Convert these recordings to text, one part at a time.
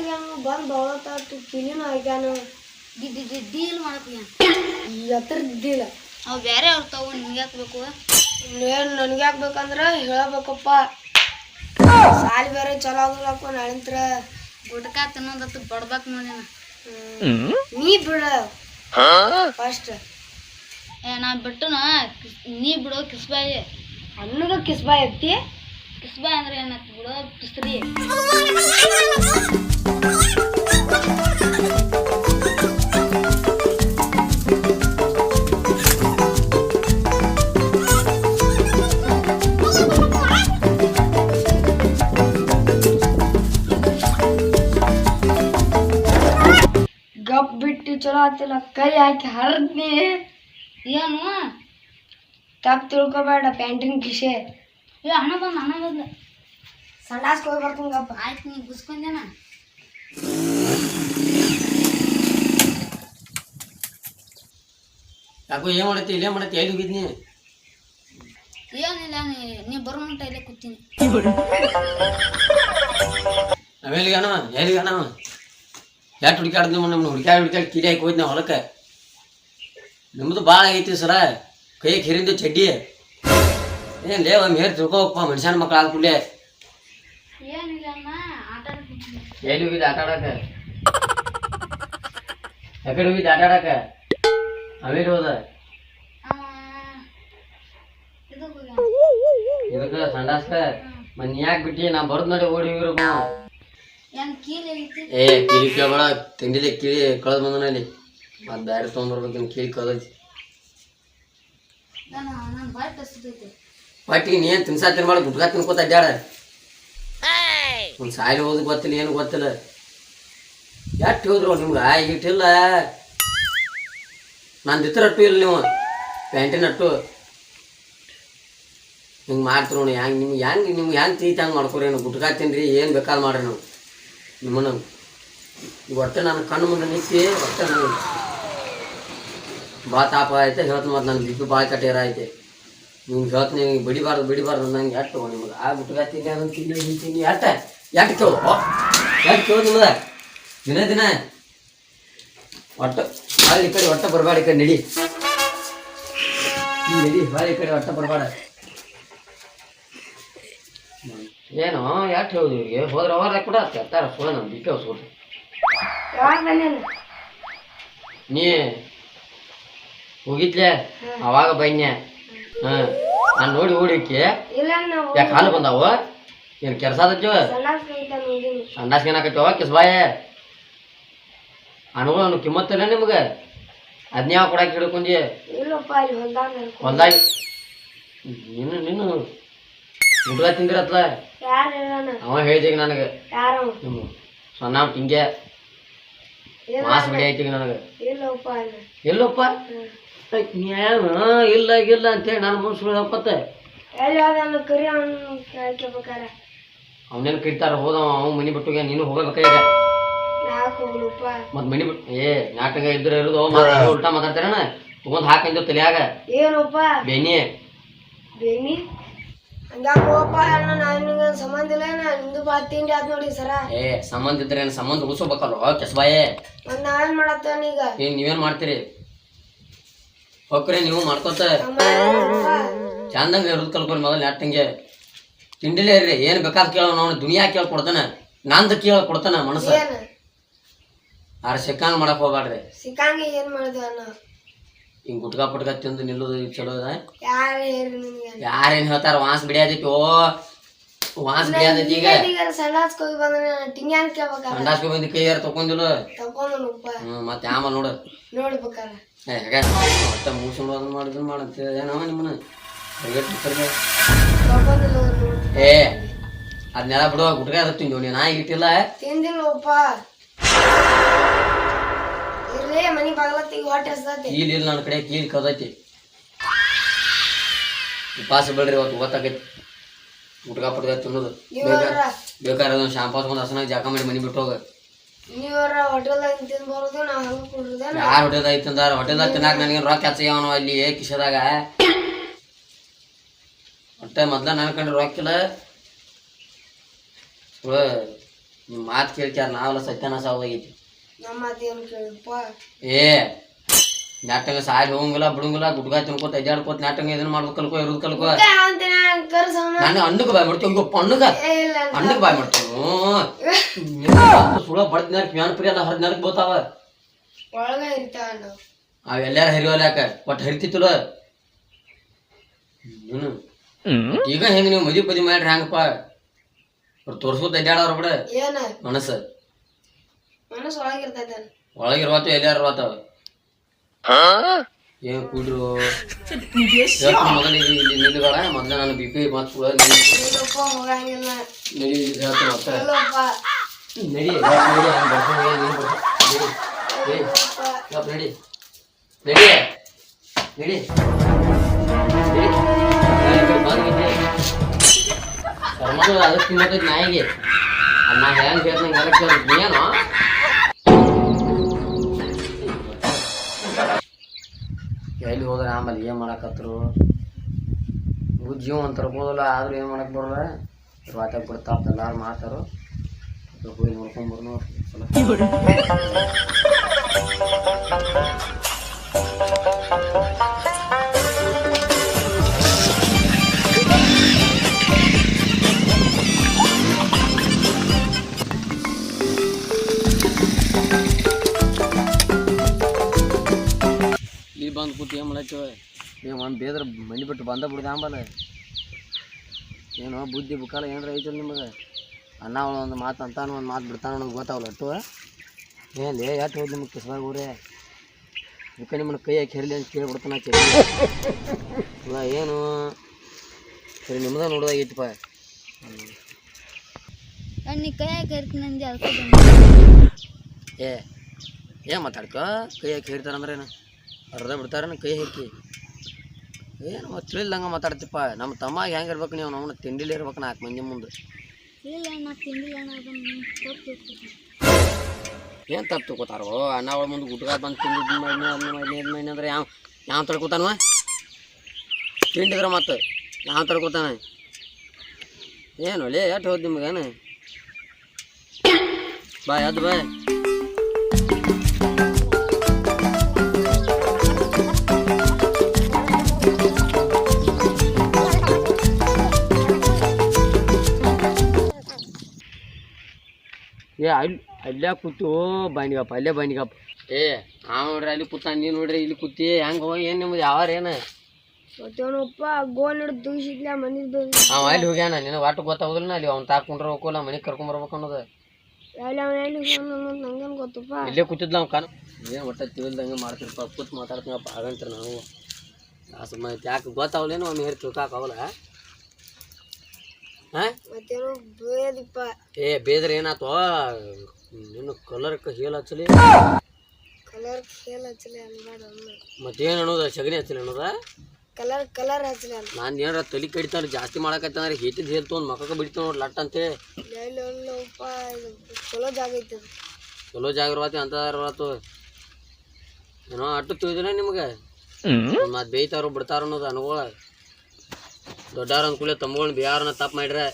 ಆಗ್ಯಾನು ಬಂದು ಬೌಳತ್ತಾತು ಕಿಲಿನೂ ಆಗ್ಯಾನು ಡೀಲ್ ಮಾಡಕ್ಕೆ ಎತ್ತರದ್ದಿಲ್ಲ ಅವು ಬೇರೆ ಅವ್ರು ತಗೋ ನಿಮ್ಗೆ ಹಾಕ್ಬೇಕು ಏನು ನನಗೆ ಹಾಕ್ಬೇಕಂದ್ರೆ ಹೇಳಬೇಕಪ್ಪ ಸಾಲಿ ಬೇರೆ ಚಲೋ ಆಗಲಪ್ಪ ನಾಳಿಂತ್ರ ಗುಟ್ಕ ತಿನ್ನೋದತ್ತು ಬಡ್ಬೇಕು ನೋಡಿನ ನೀ ಬಿಡ ಫಸ್ಟ್ ನಾ ಬಿಟ್ಟನ ನೀ ಬಿಡೋ ಕಿಸ್ಬಾಯಿ ಅನ್ನಗ ಕಿಸ್ಬಾಯ್ ಐತಿ ಕಿಸ್ಬಾಯಿ ಅಂದ್ರೆ ಏನತ್ತು ಬಿಡೋ ಕಿಸ್ರಿ ಗಪ್ ಬಿಟ್ಟು ಚಲೋ ಆತಿಲ್ಲ ಕೈ ಹಾಕಿ ಹರಿದ್ನಿ ಏನು ತಪ್ಪು ತಿಳ್ಕೊಬೇಡ ಪ್ಯಾಂಟಿನ ಕಿಶೆ ಹಣ ಬಂದು ಸಂಡಾಸ್ಗೆ ಹೋಗಿ ಬರ್ತೀನಿ ಗಪ್ಪ ಆಯ್ತು ನೀ ಗುಸ್ಕೊಂಡೇನ ಯಾಕೋ ಏನು ಮಾಡತ್ತಿ ಇಲ್ಲೇ ಮಾಡತ್ತಿ ಎಲ್ಲಿ ಹೋಗಿದ್ನಿ ಏನಿಲ್ಲ ನೀ ಬರೋ ಮಟ್ಟ ಇಲ್ಲೇ ಕೂತೀನಿ ನಾವೆಲ್ಲಿಗಾನವ ಎಲ್ಲಿಗಾನವ ಯಾಕೆ ಹುಡುಕಾಡ್ದು ನಮ್ಮ ಹುಡುಕಾಡಿ ಕಿಡಿ ಹಾಕಿ ಹೋಯ್ತು ನಾವು ಹೊಲಕ್ಕೆ ನಿಮ್ಮದು ಭಾಳ ಆಗೈತಿ ಸರ ಕೈಗೆ ಹಿರಿಂದು ಚಡ್ಡಿ ಏನು ಲೇ ಒಮ್ಮೆ ಹೇಳಿ ತಿಳ್ಕೊಪ್ಪ ಮನುಷ್ಯನ ಮಕ್ಳು ಆದ ಕೂಡಲೇ ಏನಿಲ್ಲ ಅಣ್ಣ ಆಟ ಆಡ್ತೀನಿ ಎಲ್ಲಿ ಹೋಗಿದ್ದೆ ಆಟ ಆಡಕ್ಕೆ ಯಾಕಡೆ ಹೋಗಿದ್ದೆ ಆಟ ಆಡಕ್ಕೆ ಅವೇಲಿ ಹೋದ ಇದಕ್ಕೆ ಸಂಡಾಸ್ಕ ಮನ್ ಯಾಕೆ ಬಿಟ್ಟಿ ನಾ ಬರೋದು ನೋಡಿ ಓಡಿ ಹೋಗಿರೋ ಏನ್ ಕೀಲ್ ಐತಿ ಏ ಕಿಳಿ ಕೇಳಬೇಡ ತಿಂಡಿಲೆ ಕಿಳಿ ಕಳೆದು ಬಂದನಲ್ಲಿ ಮತ್ತೆ ಬ್ಯಾರೆ ತೊಗೊಂಡ್ಬರ್ಬೇಕೇನು ಕಿಳಿ ಕಳದೈತಿ ನಾನು ಬಾಯ್ ಕಸ್ತೈತಿ ಒಟ್ಟಿಗೆ ನೀ ಏನು ತಿನ್ಸಾತಿನ ಮಾಡಿ ಗುಟ್ಕಾ ತಿನ್ಕೋತ ಅಡ್ಡಾಡ ಒಂದು ಸಾಯಿಲ್ ಹೋದ್ ಗೊತ್ತಿಲ್ಲ ಏನು ಗೊತ್ತಿಲ್ಲ ಎಷ್ಟು ಹೋದ್ರು ನಿಮ್ಗೆ ಈಗಿಟ್ಟಿಲ್ಲ ನಾನು ದಿತ್ರ ಅಟ್ಟು ಇಲ್ಲ ನೀವು ಪ್ಯಾಂಟಿನ ಅಟ್ಟು ಹಿಂಗೆ ಮಾಡ್ತೀರಿ ನೋಡಿ ನಿಮ್ಗೆ ಹೆಂಗೆ ತೀತಿ ಹಂಗೆ ಮಾಡ್ಕೊರಿ ಏನು ಗುಟ್ಕಾ ತಿನ್ರಿ ಏನು ಬೇಕಾದ್ರೆ ಮಾಡ್ರಿ ನಾವು ನಿಮ್ಮನ್ನ ಈಗ ಒಟ್ಟೆ ನಾನು ಕಣ್ಣು ಮುಂದೆ ನಿಂತು ಒಟ್ಟೆ ನಾನು ಭಾಳ ತಾಪ ಐತೆ ಹೇಳ್ತೀನಿ ಮತ್ತು ನನ್ನ ಬಿಪ್ಪಿ ಭಾಳ ಕಟ್ಟೇರ ಐತೆ ನಿಮ್ಗೆ ಹೇಳ್ತೀನಿ ಬಿಡಿಬಾರ್ದು ನಂಗೆ ಎಷ್ಟು ನಿಮ್ಗೆ ಆ ಗುಟ್ಕಾ ತಿನ್ನಿ ಅದನ್ನು ತಿನ್ನಿ ಎಷ್ಟು ಕೇಳು ನಿಮ್ಗೆ ದಿನ ಒಟ್ಟು ಭಾಳ ಈ ಕಡೆ ಒಟ್ಟ ಬರಬೇಡ ಈ ಕಡೆ ನಡಿ ಭಾಳ ಈ ಕಡೆ ಒಟ್ಟ ಬರಬೇಡ ಏನೋ ಯಾಕೆ ಹೇಳುದು ಇವ್ರಿಗೆ ಹೋದ್ರೆ ಅವಾಗ ಕೂಡ ತರ್ತಾರ ಸುಳ ನಮ್ಮ ಬಿಟ್ಟು ಸುಳ್ಳು ನೀ ಹೋಗಿದ್ಲೆ ಅವಾಗ ಬನ್ಯ ನಾನು ನೋಡಿ ಓಡಿಕ್ಕೆ ಯಾಕೆ ಹಾಲು ಬಂದಾವ ಏನು ಕೆಲಸ ಆದಜ್ಜವ ಸಂಡಾಸ್ಗೆ ಏನಾಕೈತವ ಕಿಸ್ಬಾಯ ಅನುಗಳು ಕಿಮ್ಮತ್ತಿಲ್ಲ ನಿಮ್ಗೆ ಅದನ್ನ ಯಾವ ಕೊಡಕ್ಕೆ ಹಿಡ್ಕೊಂಡಿ ಹೊಲ್ದಾಗ ನೀನು ಊಟ ತಿಂದಿರತ್ಲ ಅವ ಹೇಳಿದೀಗ ನನಗೆ ನಿಮ್ಮ ಸಣ್ಣ ಹಿಂಗೆ ಮಾಸ್ ಬಿಡಿ ಆಯ್ತೀಗ ನನಗೆ ಎಲ್ಲಪ್ಪ ಇಲ್ಲ ಅಂತೇಳಿ ನಾನು ಮುಂದೆ ಸುಳ್ದಪ್ಪತ್ತೆ ಅವನೇನು ಕರಿತಾರ ಹೋದವ ಅವ್ನು ಮನೆ ಬಿಟ್ಟು ನೀನು ಹೋಗಬೇಕಾಗ ಮತ್ ಮನಿ ಬಿಟ್ಟು ನಾಟಕ ಇದ್ರೆ ಇರೋದು ಉಲ್ಟಾ ಮಾತಾಡ್ತಾರಣ ತಗೊಂಡ್ ಹಾಕಂದ ತಲೆಯಾಗ ಬೇನಿ ಸಂಬಂಧ ಇಲ್ಲ ನಿಂದು ಬಾ ತಿಂಡಿ ಆದ್ ನೋಡಿ ಸರ ಸಂಬಂಧ ಇದ್ರೆ ಸಂಬಂಧ ಉಳಿಸ್ಬೇಕಲ್ವ ಕೆಸಬಾಯೇ ನಾವೇನ್ ಮಾಡತ್ತೇನ ಈಗ ನೀವೇನ್ ಮಾಡ್ತೀರಿ ಹೋಗ್ರಿ ನೀವು ಮಾಡ್ಕೋತ ಚಂದಂಗ ಇರೋದು ಕಲ್ಕೊರಿ ಮೊದಲು ನಾಟಂಗೆ ತಿಂಡಿಲೇ ಇರ್ರಿ ಏನ್ ಬೇಕಾದ ಕೇಳೋ ನಾವು ದುನಿಯಾ ಕೇಳ್ಕೊಡ್ತಾನ ನಂದು ಕೇಳ್ಕೊಡ್ತಾನ ಮನಸ್ಸು ಆರ ಸಿಕ್ಕಂಗ ಮಾಡಕ್ ಹೋಗ್ಬೇಡ್ರಿ ಸಿಕ್ಕಂಗ ಏನ್ ಮಾಡಿದ್ವ ಹಿಂಗ್ ಗುಟ್ಕಾ ಪುಟ್ಕಾ ತಿಂದು ನಿಲ್ಲೋದು ಚಲೋ ಅದ ಯಾರೇನ್ ಹೇಳ್ತಾರ ವಾಸ್ ಬಿಡಿಯಾದೈತಿ ವಾಸ್ ಬಿಡಿಯಾದೈತಿ ಈಗ ಸಂಡಾಸ್ಗೆ ಹೋಗಿ ಬಂದ್ರೆ ಟಿಂಗ್ಯಾನ್ ಕೇಳ್ಬೇಕ ಸಂಡಾಸ್ಗೆ ಬಂದು ಕೈ ಯಾರು ತಗೊಂದಿಲ್ಲ ಮತ್ತೆ ಆಮೇಲೆ ನೋಡು ನೋಡ್ಬೇಕಾರ ಒಟ್ಟ ಮುಗಿಸ್ಕೊಂಡು ಅದನ್ನ ಮಾಡಿದ್ರು ಮಾಡಂತ ಏನವ ನಿಮ್ಮನ್ನ ಅದನ್ನೆಲ್ಲ ಬಿಡುವ ಗುಟ್ಕಾ ಅದ ತಿಂದು ನೀನು ನಾ ಇಟ್ಟಿಲ್ಲ ತಿಂದಿಲ್ಲಪ್ಪ ಇರ್ಲಿ ಮನಿ ಬಾಗ್ಲತ್ತಿಗೆ ಹೊಟ್ಟೆ ಹಸ್ದೈತಿ ಕೀಲ್ ಇಲ್ಲ ನನ್ನ ಕಡೆ ಕೀಲ್ ಕದೈತಿ ಉಪವಾಸ ಬಿಡ್ರಿ ಇವತ್ತು ಗೊತ್ತಾಗೈತಿ ಗುಟ್ಕಾ ಪುಟ್ಕಾ ತಿನ್ನೋದು ಬೇಕಾದ್ರೆ ಒಂದು ಶಾಂಪು ಹಚ್ಕೊಂಡು ಹಸನಾಗ ಜಾಕ ಮಾಡಿ ಮನಿ ಬಿಟ್ಟು ಹೋಗ ನೀವರ ಹೋಟೆಲ್ದಾಗ ತಿಂದು ಬರೋದು ನಾವು ಹಂಗೆ ಕುಡ್ರದೆ ಯಾರು ಹೋಟೆಲ್ದಾಗ ತಿಂದಾರ ಹೋಟೆಲ್ದಾಗ ತಿನ್ನಾಕ ನನಗೆ ರೊಕ್ಕ ಹಚ್ಚಾವನು ಅಲ್ಲಿ ಕಿಶದಾಗ ಒಟ್ಟೆ ಮೊದ್ಲ ನನ್ನ ಕಂಡ್ರೆ ರೊಕ್ಕಿಲ್ಲ ನಿಮ್ಮ ಮಾತು ಕೇಳ್ಕ್ಯಾರ ನಾವೆಲ್ಲ ಸತ್ಯನಾಶ ಆಗೋದೈತಿ. ನಮ್ಮ ಮಾತೇನು ಕೇಳಿಪ್ಪ. ಏ ನಾಟಕ ಸಾಲಿ ಹೋಗಂಗಿಲ್ಲ ಬಿಡಂಗಿಲ್ಲ ಗುಡ್ಗ ತಿನ್ಕೋತ ಅಡ್ಡಾಡ್ಕೋತ ನಾಟಕ ಇದನ್ನ ಮಾಡ್ಬೇಕು ಕಲ್ಕೋ ಇರೋದು ಕಲ್ಕೋ. ನಾನು ಅನ್ನಕ್ಕೆ ಬಾಯ್ ಮಾಡ್ತೀವಿ ಹಿಂಗಪ್ಪ ಅನ್ನಕ್ಕೆ ಬಾಯ್ ಮಾಡ್ತೀವಿ. ಸುಳ ಬಡ್ದಿನ ಫ್ಯಾನ್ ಪ್ರಿಯ ಎಲ್ಲ ಹರಿದ್ನಾಲ್ಕು ಬೋತಾವ ಒಳಗ ಇರ್ತಾವ ಅವೆಲ್ಲಾರ ಹರಿವಲ್ಲ ಯಾಕ ಒಟ್ಟು ಹರಿತಿತ್ತಲ್ಲ. ಈಗ ಹೆಂಗ ನೀವು ಮದಿ ಪದಿ ಮಾಡ್ರಿ ಹೆಂಗಪ್ಪ ತೋರ್ಸ್ಕೊತ ಅಡ್ಡಾಡವ್ರ ಬಿಡ ಏನ ಮನಸ್ಸು ಒಳಗಿರ್ತೈತೆ ಒಳಗಿರ್ವಾತ ಎಲ್ಲಾರ ಇರ್ವಾತಾವ. ಏನ್ ಕೂಡ್ರು ಮೊದಲಿಗೆ ಇಲ್ಲಿ ನಿಲ್ಬೇಡ ಮೊದ್ಲ ನಾನು ಬಿ ಪಿ ಮತ್ತು ಹೋಗಂಗಿಲ್ಲ ನಡಿ ಹೇಳ್ತೀನಿ ಮತ್ತೆ ನಡಿ ನಡಿ ನಡಿ ನಡಿ ಕರ್ಮಗಳು ಅದಕ್ಕೆ ತಿನ್ನತೈತಿ ನಾಯಿಗೆ. ನಾ ಹೆಂಗ್ ಹೇಳ್ದಂಗೆ ಎಲ್ಲ ಕೇಳ್ತೀನಿ ಏನೋ ಎಲ್ಲಿ ಹೋದ್ರೆ ಆಮೇಲೆ ಏನು ಮಾಡಕತ್ರು ಜೀವ ಅಂತ ತರ್ಬೋದಲ್ಲ ಆದ್ರೂ ಏನು ಮಾಡಕ್ ಬರಲ್ಲ. ರಾತ್ರಿ ಬಿಡ್ತಾಪ ಎಲ್ಲಾರು ಮಾಡ್ತಾರೋ ಹೋಗಿ ನೋಡ್ಕೊಂಬರ್ನು ಸಲ. ಇಲ್ಲಿ ಬಂದು ಕೂತು ಏನು ಮಾಡತ್ತೇವ ನೀವು ಒಂದು ಬೇದ್ರ ಮಂಡಿ ಬಿಟ್ಟು ಬಂದ ಬಿಡ್ದು ಆಂಬಲ್ಲ. ಏನೋ ಬುದ್ಧಿ ಬುಕ್ಕಾಲ ಏನಾರ ಐತಲ್ಲ ನಿಮಗೆ. ಅಣ್ಣ ಒಂದು ಮಾತು ಅಂತಾನು ಒಂದು ಮಾತು ಬಿಡ್ತಾನ ಅನ್ನೋದು ಗೊತ್ತಾವಲ್ಲ ಅಟ್ಟು ಏನ್ಲೇ ಯಾಕೆ ಹೋಗಿ ನಿಮಗೆ ಕಿಸ್ಬಾಗ ಊರೇ ಇದಕ್ಕೆ ನಿಮ್ಮನ್ನ ಕೈ ಹಾಕಿ ಹೆರಲಿ ಅಂತ ಕೇಳಿಬಿಡ್ತಾನ ಇಲ್ಲ ಏನು ಸರಿ ನಿಮ್ದ ನೋಡ್ದಾಗೈತಿಪ್ಪ. ನೀ ಕೈ ಹಾಕಿ ಹರಿತೀನಿ ಅಂದೆ ಅದಕ್ಕೆ ಏನು ಮಾತಾಡ್ಕ ಕೈ ಹಾಕಿ ಹೇರ್ತಾರಂದ್ರೆ ಏನು ಅರ್ಧ ಬಿಡ್ತಾರ ಕೈ ಹಾಕಿ ಏನು ತಿಳಿಲ್ದಂಗೆ ಮಾತಾಡ್ತಿಪ್ಪ. ನಮ್ಮ ತಮ್ಮ ಹೆಂಗೆ ಇರ್ಬೇಕು ನೀವು ನಮ್ಮನ್ನ ತಿಂಡಿಲಿ ಇರ್ಬೇಕು 4 ಮಂದಿ ಮುಂದೆ. ಏನು ತಪ್ಪು ತಿಳ್ಕೊತಾರೋ ಅಣ್ಣ ಅವಳ ಮುಂದೆ ಗುಟ್ಗ ಬಂದು ತಿಂದಿದ್ದು ಮೈನಿ ಅಂದ್ರೆ ಯಾವ ತಡ್ಕೊತಾನ ತಿಂಡಿದ್ರೆ ಮತ್ತೆ ಯಾವ ತಡ್ಕೊತಾನ ಏನು ಲೇ ಎಷ್ಟು ಹೋದ್ ನಿಮಗೇನು ಬಾಯ್ ಅದು ಬಾಯ್. ಅಲ್ಲೇ ಕೂತು ಬಾಣಿಗಪ್ಪ ಅಲ್ಲೇ ಬಾಣಿಗಪ್ಪ. ನೋಡ್ರಿ ಅಲ್ಲಿ ಕೂತ ನೀನು ನೋಡ್ರಿ ಇಲ್ಲಿ ಕೂತಿ ಹೆಂಗೆ ಏನು ನಿಮ್ದು ಯಾವಾರ ಏನು ಮತ್ತೇನಪ್ಪ ಗೋಲ್ ಹಿಡಿದು ತುಗಿಸಿದ್ಲ ಮನಿದು ಅವ ಅಲ್ಲಿ ಹೋಗ್ಯಾನ ನಿನಗೆ ಒಟ್ಟು ಗೊತ್ತಾಗೋದಿಲ್ಲ ಅಲ್ಲಿ ಅವ್ನು ತಾಕೊಂಡ್ರೆ ಹೋಗೋಲ್ಲ ಮನೆಗೆ ಕರ್ಕೊಂಬರ್ಬೇಕು ಅನ್ನೋದು ನಂಗೇನು ಗೊತ್ತಪ್ಪ. ಇಲ್ಲೇ ಕೂತಿದ್ಲ ಅವ್ನು ಕಾನು ಏನು ಒಟ್ಟ ತಿಳಿಲ್ದಂಗೆ ಮಾಡ್ತಿರಪ್ಪ ಕೂತ್ ಮಾತಾಡ್ತೀವಪ್ಪ ಆಗಂತೀರಿ ನಾವು ಸುಮ್ಮನೆ ಯಾಕೆ ಗೊತ್ತಾಗಲೇನು ಒಮ್ಮೆ ಹೇಳಿ ತಿಳ್ಕಾಕಾವಲ್ಲ. ಮತ್ತೇನು ಬೇದಿಪ್ಪ ಬೇದ್ರೆ ಏನಾಯ್ತು ನಿನ್ನ ಕಲರ್ಕ್ಕೆ ಹೇಲ್ ಹಚ್ಚಲಿ ಕಲರ್ ಹೇಲ್ ಹಚ್ಚಲಿ ಅನ್ಬಾರ್ದು ಮತ್ತೇನು ಅನ್ನೋದು ಸಗಣಿ ಹಚ್ಚಲಿ ಅನ್ನೋದ ಕಲರ್ ಹಚ್ಚಲಿ ನಾನು ಏನಾರ ತಲೆ ಕಡಿತಾನೆ ಜಾಸ್ತಿ ಮಾಡಕತ್ತಂದ್ರೆ ಹೇತಿದ್ದು ಹೇಳ್ತು ಒಂದು ಮಕ್ಕಕ್ಕೆ ಬಿಡ್ತಾವ ನೋಡಿ ಲಟ್ ಅಂತೇಳಿ ಚಲೋ ಜಾಗ ಐತಿ ಚಲೋ ಜಾಗ ಇರ್ವಾತಿ ಅಂತದಾರವಾತು ಏನೋ ಅಟ್ಟು ತಿಳಿದಿನ ನಿಮ್ಗೆ ಮತ್ತೆ ಬೇಯ್ತಾರೋ ಬಿಡ್ತಾರೋ ಅನ್ನೋದು ಅನುಭವ. ದೊಡ್ಡವ್ರ ಅಂದ್ಕೂಲೆ ತಮ್ಮಗಳನ್ನ ಬೇಯಾರನ್ನ ತಪ್ಪು ಮಾಡ್ರೆ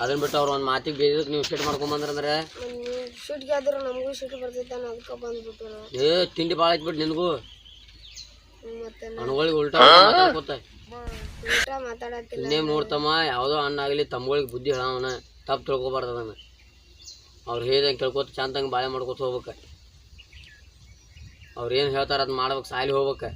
ಅದನ್ನ ಬಿಟ್ಟು ಅವ್ರು ಒಂದು ಮಾತಿಗೆ ಬೇಯ್ದಕ್ಕೆ ನೀವು ಸಿಟ್ಟು ಮಾಡ್ಕೊಂಬಂದ್ರಂದ್ರೆ ಸಿಟ್ಟಿಗೆ ಆದ್ರೂ ನಮಗೂ ಸಿಟ್ಟು ಬರ್ತೈತೆ ಅದಕ್ಕೆ ಬಂದ್ಬಿಟ್ಟು ತಿಂಡಿ ಭಾಳ ಐತ್ಬಿಟ್ಟು ನಿನಗೂ ಮತ್ತೆ ಅನುಗಳಿಗೆ ಉಲ್ಟಾ ಮಾತಾಡ್ಕೋತ ಮಾತಾಡತ್ತಿಲ್ಲ. ಇನ್ನೇನು ನೋಡ್ತಮ್ಮ ಯಾವುದೋ ಹಣ್ಣಾಗಲಿ ತಮ್ಮಗಳಿಗೆ ಬುದ್ಧಿ ಹೇಳವನ ತಪ್ಪು ತಿಳ್ಕೊಬಾರ್ದು ಅದನ್ನು. ಅವ್ರು ಹೇಳ್ದಂಗೆ ಕೇಳ್ಕೊತ ಚಂದಂಗೆ ಬಾಳೆ ಮಾಡ್ಕೊತ ಹೋಗ್ಬೇಕು. ಅವ್ರು ಏನು ಹೇಳ್ತಾರೆ ಅದು ಮಾಡ್ಬೇಕು ಸಾಲಿ ಹೋಗ್ಬೇಕು.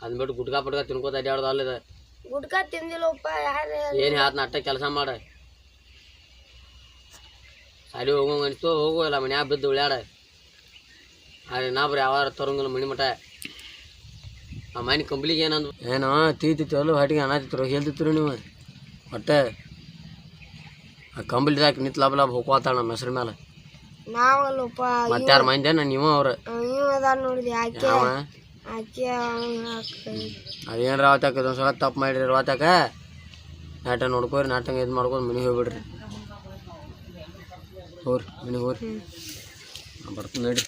ಅದನ್ನ ಬಿಟ್ಟು ಗುಟ್ಕಾ ಪಟ್ಕ ತಿನ್ಕೋತ ಅಡ್ಡಾಡ್ದು ಅಲ್ಲಿದ ಗುಟ್ಕಾ ತಿಂದಿಲ್ಲಪ್ಪ ಯಾರು ಏನು ಹೇಳ್ತ ಅಟ್ಟ ಕೆಲಸ ಮಾಡ ಸಾಲಿ ಹೋಗೋಂಗ ಅನಿಸ್ತು ಹೋಗು ಇಲ್ಲ ಮನ್ಯಾಗ ಬಿದ್ದು ಉಳ್ಯಾಡ ಆದರೆ ನಾ ಬರೀ ಯಾವಾರ ತರಂಗಿಲ್ಲ ಮಣಿ ಮಠ ಆ ಮನೆ ಕಂಬ್ಲಿಗೆ ಏನಂದು ಏನೋ ತೀತಿತ್ತು ಅಲ್ಲೂ ಹಾಟಿಗೆ ಅನ್ನತಿದ್ರು ಹೇಳ್ತಿದ್ರು ನೀವು ಒಟ್ಟೆ ಆ ಕಂಬ್ಲಿದಾಕ ನಿಂತು ಲಾಭ ಲಾಭ ಹೋಗ್ಕೋತಾಳ ನಮ್ಮ ಹೆಸ್ರ ಮೇಲೆ ನಾವಲ್ಲಪ್ಪ ಮತ್ತೆ ಯಾರು ಮಂದೇನ ನೀವು ಅವ್ರು ನೀವು ಅದಾರ ನೋಡಿದ್ರಿ ಆಕೆ ಆಕೆ ಅದೇನು ರಾವತಾಕ ಇದೊಂದು ಸಲ ತಪ್ಪು ಮಾಡಿರಿ ರಾವತಾಕ ನಾಟ ನೋಡ್ಕೋರಿ ನಾಟಂಗೆ ಇದು ಮಾಡ್ಕೊಂಡು ಮನೆಗೆ ಹೋಗ್ಬಿಡ್ರಿ ಹೋರಿ ಮನೆಗೆ ಹೋರಿ ಬರ್ತೀನಿ ನಡಿ.